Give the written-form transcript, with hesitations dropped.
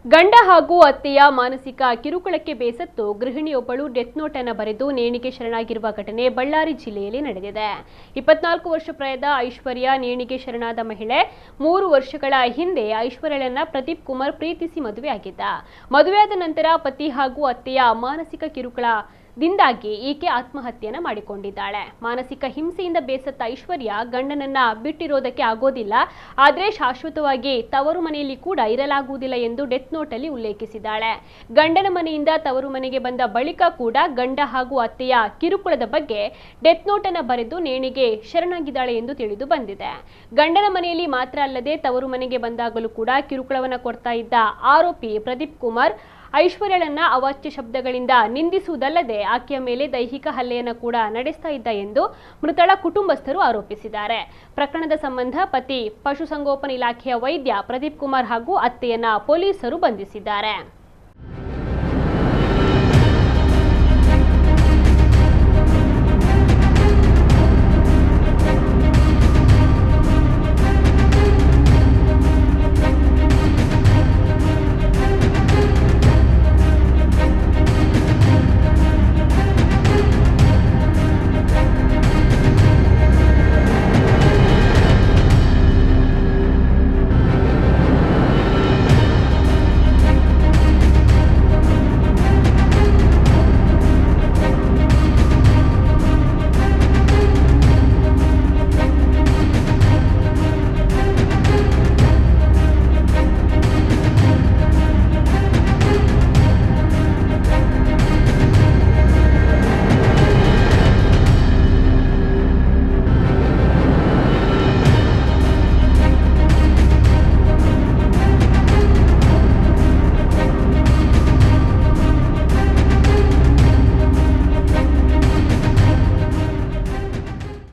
ಗಂಡ ಹಾಗೂ ಅತ್ತೆಯ ಮಾನಸಿಕ ಕಿರುಕುಳಕ್ಕೆ ಬೇಸತ್ತು ಗೃಹಿಣಿಯೊಬ್ಬಳು ಡೆತ್ ನೋಟ್ ಅನ್ನು ಬರೆದು ನೇಣಿಗೆ ಶರಣಾಗಿರುವ ಘಟನೆ ಬಳ್ಳಾರಿ ಜಿಲ್ಲೆಯಲ್ಲಿ ನಡೆದಿದೆ. 24 ವರ್ಷ ಪ್ರಾಯದ ಐಶ್ವರ್ಯ ನೇಣಿಗೆ ಶರಣಾದ ಮಹಿಳೆ. 3 ವರ್ಷಗಳ ಹಿಂದೆ ಐಶ್ವರ್ಯಳನ್ನ ಪ್ರದೀಪ್ ಕುಮಾರ್ ಪ್ರೀತಿಸಿ ಮದುವೆಯಾಗಿದ್ದ. ಮದುವೆಯಾದ ನಂತರ ಪತಿ ಹಾಗೂ ಅತ್ತೆಯ ಮಾನಸಿಕ ಕಿರುಕುಳದಿಂದಾಗಿ ಈಕೆ ಆತ್ಮಹತ್ಯೆಯನ್ನು ಮಾಡಿಕೊಂಡಿದ್ದಾಳೆ. ಮಾನಸಿಕ ಹಿಂಸೆಯಿಂದ ಬೇಸತ್ತ ಐಶ್ವರ್ಯ ಗಂಡನನ್ನ ಬಿಟ್ಟಿರೋದಕ್ಕೆ ಆಗೋದಿಲ್ಲ, ಆದರೆ ಶಾಶ್ವತವಾಗಿ ತವರು ಮನೆಯಲ್ಲಿ ಕೂಡ ಇರಲಾಗುವುದಿಲ್ಲ ಎಂದು ಡೆತ್ ನೋಟ್ ಅಲ್ಲಿ ಉಲ್ಲೇಖಿಸಿದ್ದಾಳೆ. ಗಂಡನ ಮನೆಯಿಂದ ತವರು ಮನೆಗೆ ಬಂದ ಬಳಿಕ ಕೂಡ ಗಂಡ ಹಾಗೂ ಅತ್ತೆಯ ಕಿರುಕುಳದ ಬಗ್ಗೆ ಡೆತ್ ನೋಟ್ ಅನ್ನು ಬರೆದು ನೇಣಿಗೆ ಶರಣಾಗಿದ್ದಾಳೆ ಎಂದು ತಿಳಿದು ಬಂದಿದೆ. ಗಂಡನ ಮನೆಯಲ್ಲಿ ಮಾತ್ರ ಅಲ್ಲದೆ ತವರು ಮನೆಗೆ ಬಂದಾಗಲೂ ಕೂಡ ಕಿರುಕುಳವನ್ನು ಕೊಡ್ತಾ ಇದ್ದ ಆರೋಪಿ ಪ್ರದೀಪ್ ಕುಮಾರ್ ಐಶ್ವರ್ಯಳನ್ನ ಅವಾಚ್ಯ ಶಬ್ದಗಳಿಂದ ನಿಂದಿಸುವುದಲ್ಲದೆ ಆಕೆಯ ಮೇಲೆ ದೈಹಿಕ ಹಲ್ಲೆಯನ್ನು ಕೂಡ ನಡೆಸ್ತಾ ಇದ್ದ ಎಂದು ಮೃತಳ ಕುಟುಂಬಸ್ಥರು ಆರೋಪಿಸಿದ್ದಾರೆ. ಪ್ರಕರಣದ ಸಂಬಂಧ ಪತಿ ಪಶುಸಂಗೋಪನಾ ಇಲಾಖೆಯ ವೈದ್ಯ ಪ್ರದೀಪ್ ಕುಮಾರ್ ಹಾಗೂ ಅತ್ತೆಯನ್ನ ಪೊಲೀಸರು ಬಂಧಿಸಿದ್ದಾರೆ.